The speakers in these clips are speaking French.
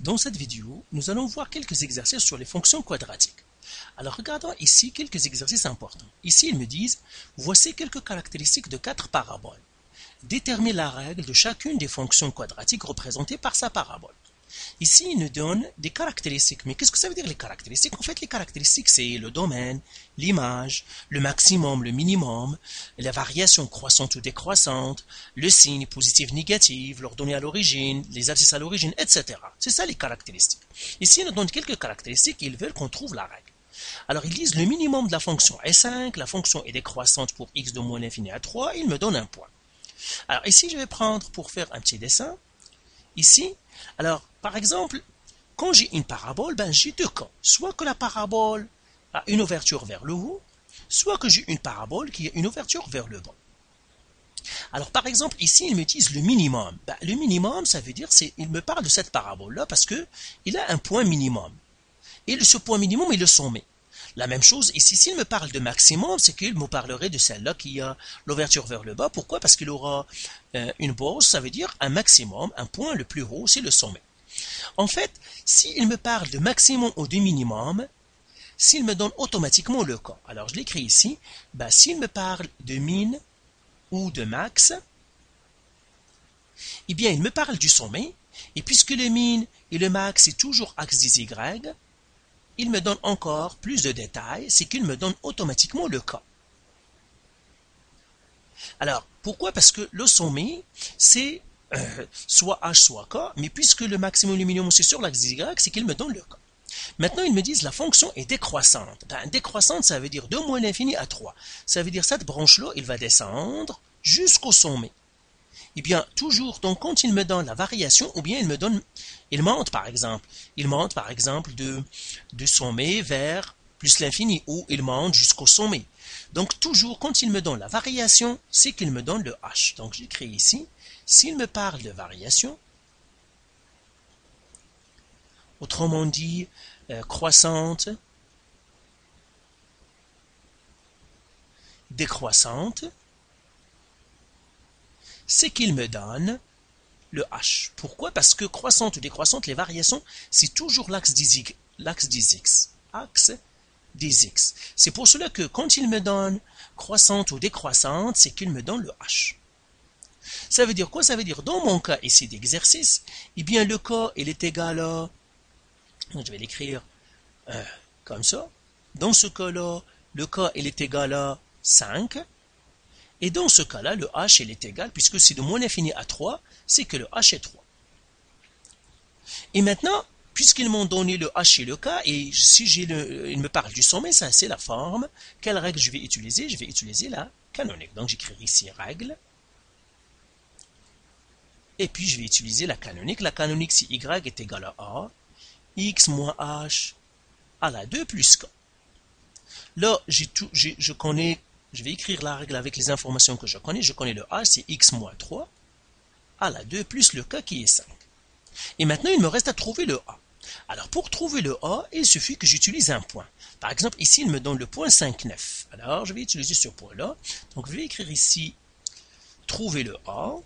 Dans cette vidéo, nous allons voir quelques exercices sur les fonctions quadratiques. Alors regardons ici quelques exercices importants. Ici, ils me disent, voici quelques caractéristiques de 4 paraboles. Détermine la règle de chacune des fonctions quadratiques représentées par sa parabole. Ici, il nous donne des caractéristiques. Mais qu'est-ce que ça veut dire les caractéristiques? En fait, les caractéristiques, c'est le domaine, l'image, le maximum, le minimum, la variation croissante ou décroissante, le signe positif, négatif, leur données à l'origine, les abscisses à l'origine, etc. C'est ça les caractéristiques. Ici, ils nous donnent quelques caractéristiques et ils veulent qu'on trouve la règle. Alors, ils disent le minimum de la fonction est 5, la fonction est décroissante pour x de moins l'infini à 3, ils me donnent un point. Alors, ici, je vais prendre pour faire un petit dessin. Ici, alors, par exemple, quand j'ai une parabole, j'ai deux cas. Soit que la parabole a une ouverture vers le haut, soit que j'ai une parabole qui a une ouverture vers le bas. Alors, par exemple, ici, ils me disent le minimum. Le minimum, ça veut dire, il me parle de cette parabole-là parce qu'il a un point minimum. Et ce point minimum est le sommet. La même chose, ici, s'il me parle de maximum, c'est qu'il me parlerait de celle-là qui a l'ouverture vers le bas. Pourquoi? Parce qu'il aura une bosse, ça veut dire un maximum, un point le plus haut, c'est le sommet. En fait, s'il me parle de maximum ou de minimum, s'il me donne automatiquement le cas. Alors, je l'écris ici. S'il me parle de min ou de max, eh bien, il me parle du sommet. Et puisque le min et le max, c'est toujours axe des Y, il me donne encore plus de détails, c'est qu'il me donne automatiquement le cas. Alors, pourquoi? Parce que le sommet, c'est soit H, soit K, mais puisque le maximum et le minimum, c'est sur l'axe Y, c'est qu'il me donne le K. Maintenant, ils me disent la fonction est décroissante. Décroissante, ça veut dire de moins l'infini à 3. Ça veut dire cette branche-là, il va descendre jusqu'au sommet. Eh bien, toujours, donc, quand il me donne la variation, ou bien il monte par exemple de sommet vers plus l'infini, ou il monte jusqu'au sommet. Donc, toujours, quand il me donne la variation, c'est qu'il me donne le H. Donc, j'écris ici, s'il me parle de variation, autrement dit, croissante, décroissante, c'est qu'il me donne le H. Pourquoi? Parce que croissante ou décroissante, les variations, c'est toujours l'axe des X. Axe des X. C'est pour cela que quand il me donne croissante ou décroissante, c'est qu'il me donne le H. Ça veut dire quoi? Ça veut dire, dans mon cas ici d'exercice, eh bien le cas, il est égal à, je vais l'écrire comme ça. Dans ce cas-là, le cas, il est égal à 5. Et dans ce cas-là, le H, il est égal, puisque c'est de moins l'infini à 3, c'est que le H est 3. Et maintenant, puisqu'ils m'ont donné le H et le K, et si il me parle du sommet, ça c'est la forme, quelle règle je vais utiliser? Je vais utiliser la canonique. Donc j'écris ici règle. Et puis je vais utiliser la canonique. La canonique, c'est Y est égal à A, X moins H à la 2 plus K. Là, je connais, je vais écrire la règle avec les informations que je connais. Je connais le H, c'est X moins 3 à la 2 plus le K qui est 5. Et maintenant, il me reste à trouver le A. Alors, pour trouver le A, il suffit que j'utilise un point. Par exemple, ici, il me donne le point 5, 9. Alors, je vais utiliser ce point-là. Donc, je vais écrire ici, trouver le A.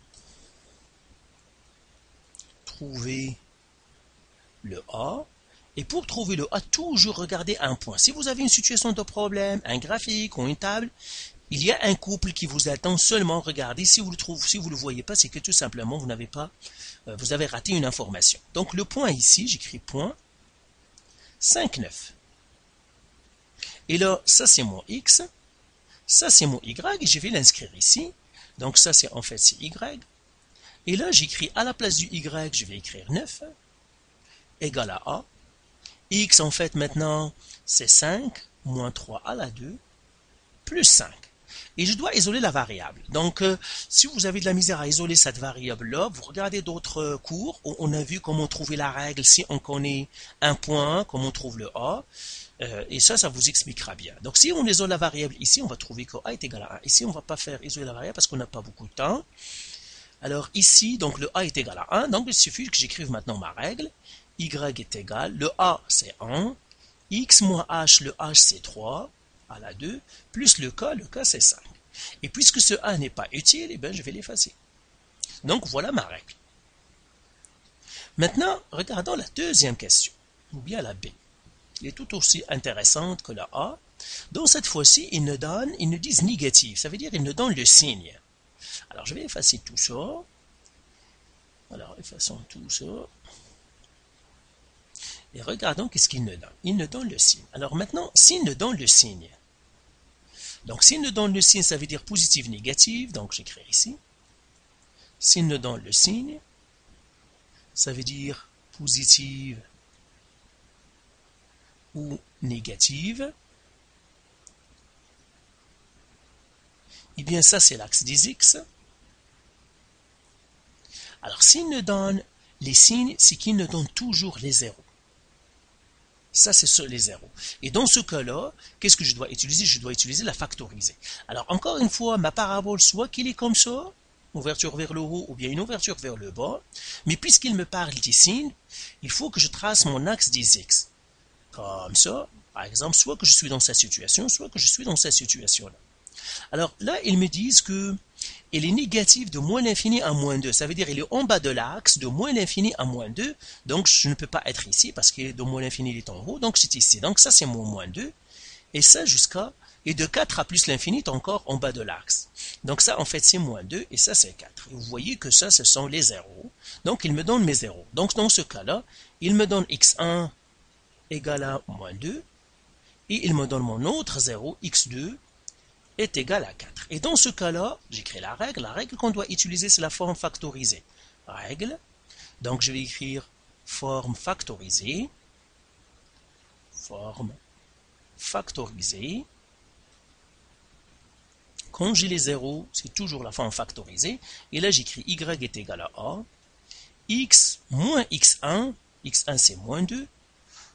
Trouver le A. Et pour trouver le A, toujours regarder un point. Si vous avez une situation de problème, un graphique ou une table, il y a un couple qui vous attend, seulement regardez. Si vous le voyez pas, c'est que tout simplement vous avez raté une information. Donc le point ici, j'écris point 5, 9. Et là, ça c'est mon X, ça c'est mon Y, et je vais l'inscrire ici. Donc ça c'est en fait c'est Y. Et là j'écris à la place du Y, je vais écrire 9, égal à A. X en fait maintenant c'est 5, moins 3 à la 2, plus 5. Et je dois isoler la variable. Donc, si vous avez de la misère à isoler cette variable-là, vous regardez d'autres cours où on a vu comment trouver la règle si on connaît un point, comment on trouve le A. Et ça vous expliquera bien. Donc, si on isole la variable ici, on va trouver que A est égal à 1. Ici, on ne va pas faire isoler la variable parce qu'on n'a pas beaucoup de temps. Alors, ici, donc le A est égal à 1. Donc, il suffit que j'écrive maintenant ma règle. Y est égal, le A c'est 1. X moins H, le H c'est 3. À la 2, plus le K c'est 5. Et puisque ce A n'est pas utile, je vais l'effacer. Donc voilà ma règle. Maintenant, regardons la deuxième question, ou bien la B. Elle est tout aussi intéressante que la A. Donc cette fois-ci, ils nous disent négatif, ça veut dire qu'ils nous donnent le signe. Alors je vais effacer tout ça. Alors effaçons tout ça. Et regardons qu'est-ce qu'il nous donne. Il nous donne le signe. Alors maintenant, s'il nous donne le signe, donc s'il nous donne le signe, ça veut dire positif, négatif, donc j'écris ici. S'il nous donne le signe, ça veut dire positive ou négative. Eh bien, ça, c'est l'axe des X. Alors, s'il nous donne les signes, c'est qu'il nous donne toujours les zéros. Ça, c'est sur les zéros. Et dans ce cas-là, qu'est-ce que je dois utiliser? Je dois utiliser la factoriser. Alors, encore une fois, ma parabole, soit qu'il est comme ça, ouverture vers le haut ou bien une ouverture vers le bas, mais puisqu'il me parle des signes, il faut que je trace mon axe des X. Comme ça, par exemple, soit que je suis dans cette situation, soit que je suis dans cette situation-là. Alors là, ils me disent que il est négatif de moins l'infini à moins 2. Ça veut dire qu'il est en bas de l'axe de moins l'infini à moins 2. Donc je ne peux pas être ici parce que de moins l'infini il est en haut. Donc c'est ici. Donc ça c'est mon moins 2. Et ça jusqu'à... Et de 4 à plus l'infini est encore en bas de l'axe. Donc ça en fait c'est moins 2 et ça c'est 4. Et vous voyez que ça ce sont les zéros. Donc il me donne mes zéros. Donc dans ce cas-là, il me donne x1 égale à moins 2. Et il me donne mon autre 0, x2 est égal à 4. Et dans ce cas-là, j'écris la règle. La règle qu'on doit utiliser, c'est la forme factorisée. Règle. Donc, je vais écrire forme factorisée. Forme factorisée. Quand j'ai les zéros, c'est toujours la forme factorisée. Et là, j'écris y est égal à a. X moins x1. x1, c'est moins 2.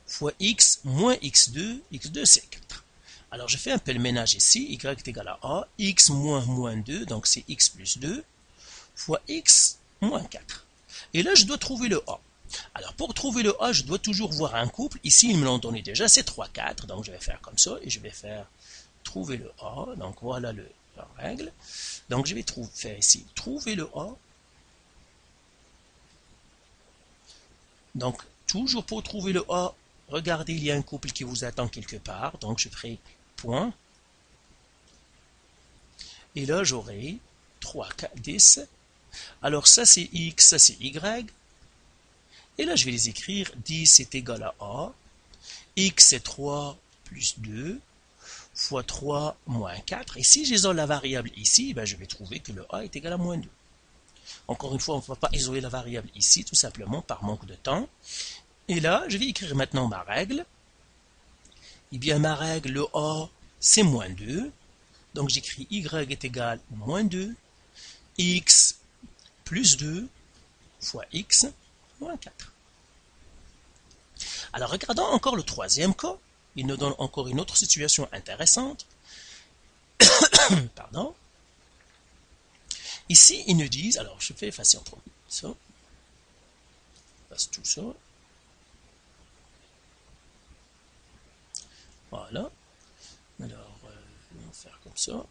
Fois x moins x2. x2, c'est 4. Alors, je fais un peu le ménage ici. Y est égal à a. X moins moins 2, donc c'est x plus 2, fois x moins 4. Et là, je dois trouver le a. Alors, pour trouver le a, je dois toujours voir un couple. Ici, ils me l'ont donné déjà, c'est 3, 4. Donc, je vais faire comme ça et je vais faire trouver le a. Donc, voilà la règle. Donc, je vais faire ici trouver le a. Donc, toujours pour trouver le a, regardez, il y a un couple qui vous attend quelque part. Donc, je ferai point. Et là, j'aurai 3, 4, 10. Alors, ça, c'est x, ça, c'est y. Et là, je vais les écrire. 10 est égal à a. X, c'est 3 plus 2 fois 3 moins 4. Et si j'isole la variable ici, ben, je vais trouver que le a est égal à moins 2. Encore une fois, on ne va pas isoler la variable ici, tout simplement par manque de temps. Et là, je vais écrire maintenant ma règle. Eh bien, ma règle, le a, c'est moins 2. Donc, j'écris y est égal à moins 2. X plus 2 fois x moins 4. Alors, regardons encore le troisième cas. Il nous donne encore une autre situation intéressante. Pardon. Ici, ils nous disent, alors je fais effacer en premier ça. Passe tout ça. Voilà. Alors, on va faire comme ça.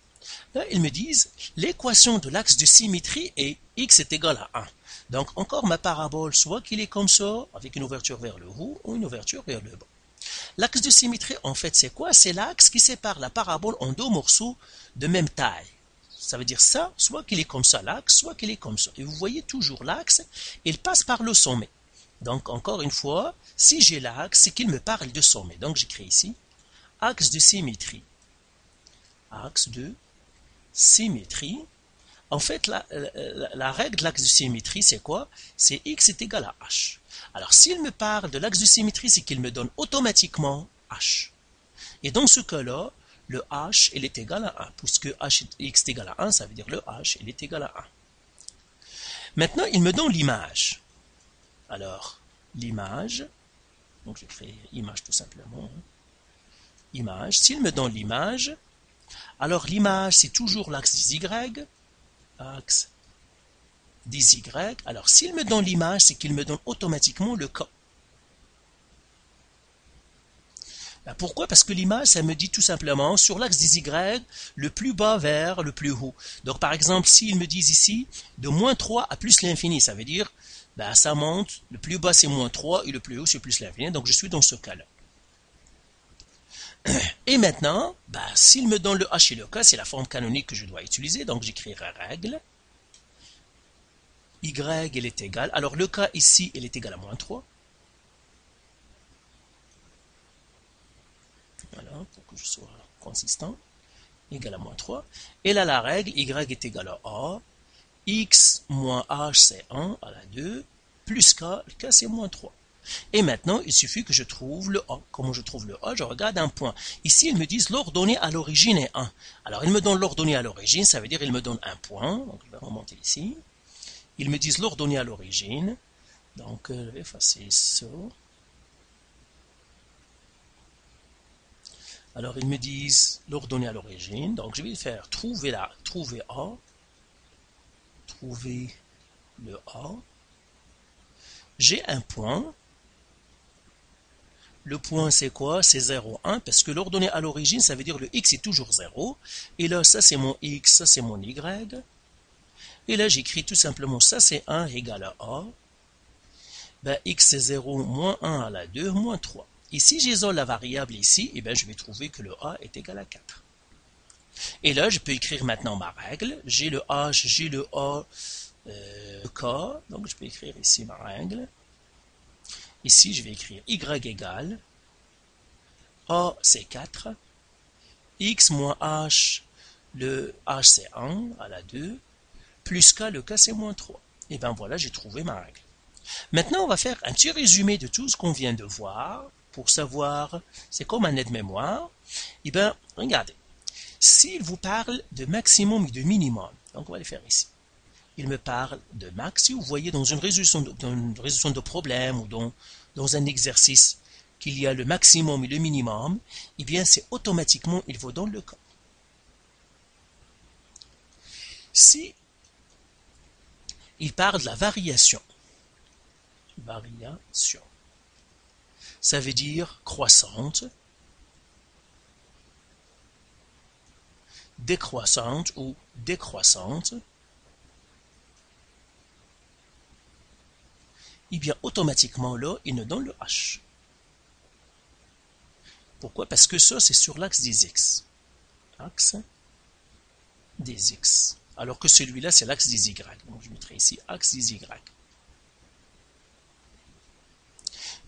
Là, ils me disent, l'équation de l'axe de symétrie est x est égal à 1. Donc, encore ma parabole, soit qu'il est comme ça, avec une ouverture vers le haut, ou une ouverture vers le bas. L'axe de symétrie, en fait, c'est quoi? C'est l'axe qui sépare la parabole en deux morceaux de même taille. Ça veut dire ça, soit qu'il est comme ça l'axe, soit qu'il est comme ça. Et vous voyez toujours l'axe, il passe par le sommet. Donc, encore une fois, si j'ai l'axe, c'est qu'il me parle de sommet. Donc, j'écris ici, axe de symétrie. Axe de symétrie. En fait, la règle de l'axe de symétrie, c'est quoi? C'est x est égal à h. Alors, s'il me parle de l'axe de symétrie, c'est qu'il me donne automatiquement h. Et dans ce cas-là, le h, il est égal à 1. Puisque x est égal à 1, ça veut dire le h, il est égal à 1. Maintenant, il me donne l'image. Alors, l'image, donc j'écris image tout simplement. Image, s'il me donne l'image, alors l'image, c'est toujours l'axe des y. Axe des y. Alors, s'il me donne l'image, c'est qu'il me donne automatiquement le cas. Ben, pourquoi? Parce que l'image, ça me dit tout simplement sur l'axe des y, le plus bas vers le plus haut. Donc, par exemple, s'ils me disent ici de moins 3 à plus l'infini, ça veut dire ben, ça monte, le plus bas c'est moins 3 et le plus haut c'est plus l'infini, donc je suis dans ce cas-là. Et maintenant, ben, s'il me donne le h et le k, c'est la forme canonique que je dois utiliser, donc j'écrirai règle. Y, elle est égale, alors le k ici, elle est égale à moins 3. Voilà, pour que je sois consistant. Égale à moins 3. Et là, la règle, y est égal à a. X moins h, c'est 1 à la 2. Plus k, le k, c'est moins 3. Et maintenant, il suffit que je trouve le a. Comment je trouve le a? Je regarde un point. Ici, ils me disent l'ordonnée à l'origine est 1. Alors, ils me donnent l'ordonnée à l'origine, ça veut dire qu'ils me donnent un point. Donc, je vais remonter ici. Ils me disent l'ordonnée à l'origine. Donc, je vais effacer ça. Alors, ils me disent l'ordonnée à l'origine. Donc, je vais faire trouver A, trouver le A. J'ai un point. Le point, c'est quoi? C'est 0, 1, parce que l'ordonnée à l'origine, ça veut dire le x est toujours 0. Et là, ça, c'est mon x, ça, c'est mon y. Et là, j'écris tout simplement, ça, c'est 1 égale à A. Ben, x, c'est 0, moins 1 à la 2, moins 3. Et si j'isole la variable ici, eh bien, je vais trouver que le a est égal à 4. Et là, je peux écrire maintenant ma règle. J'ai le h, j'ai le a, le k. Donc, je peux écrire ici ma règle. Ici, je vais écrire y égale a, c'est 4. X moins h, le h, c'est 1 à la 2. Plus k, le k, c'est moins 3. Et bien, voilà, j'ai trouvé ma règle. Maintenant, on va faire un petit résumé de tout ce qu'on vient de voir. Pour savoir, c'est comme un aide-mémoire. Eh bien, regardez. S'il vous parle de maximum et de minimum, donc on va le faire ici. Il me parle de max. Si vous voyez dans une résolution de problème ou dans un exercice qu'il y a le maximum et le minimum, eh bien, c'est automatiquement, il vous donne le cas. Si il parle de la variation, ça veut dire croissante, décroissante ou décroissante, et bien automatiquement là, il nous donne le h. Pourquoi? Parce que ça, c'est sur l'axe des x. Axe des x. Alors que celui-là, c'est l'axe des y. Donc je mettrai ici axe des y.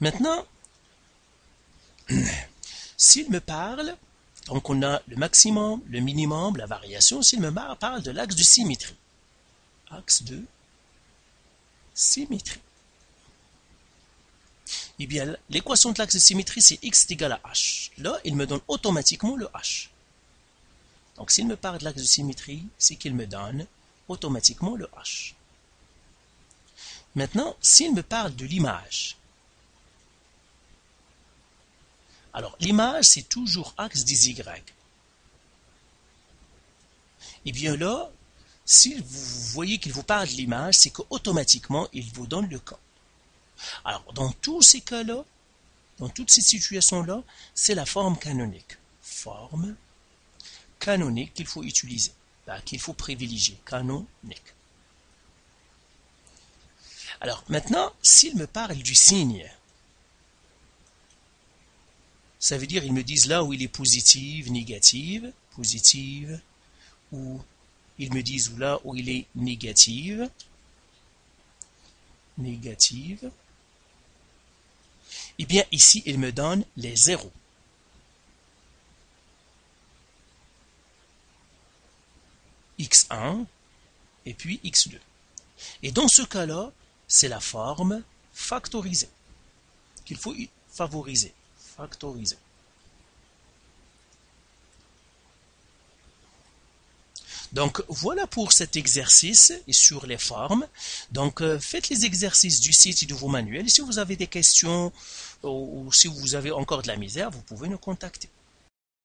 Maintenant, s'il me parle, donc on a le maximum, le minimum, la variation, s'il me parle de l'axe de symétrie. Axe de symétrie. Eh bien, l'équation de l'axe de symétrie, c'est x est égal à h. Là, il me donne automatiquement le h. Donc, s'il me parle de l'axe de symétrie, c'est qu'il me donne automatiquement le h. Maintenant, s'il me parle de l'image, alors, l'image, c'est toujours axe des y. Et bien là, si vous voyez qu'il vous parle de l'image, c'est qu'automatiquement, il vous donne le cas. Alors, dans tous ces cas-là, dans toutes ces situations-là, c'est la forme canonique. Forme canonique qu'il faut utiliser, qu'il faut privilégier. Canonique. Alors, maintenant, s'il me parle du signe, ça veut dire, ils me disent là où il est positive, négative, ou ils me disent là où il est négative, et bien ici, ils me donnent les zéros. x1 et puis x2. Et dans ce cas-là, c'est la forme factorisée qu'il faut favoriser. Factoriser. Donc voilà pour cet exercice et sur les formes. Donc faites les exercices du site et de vos manuels. Et si vous avez des questions ou si vous avez encore de la misère, vous pouvez nous contacter.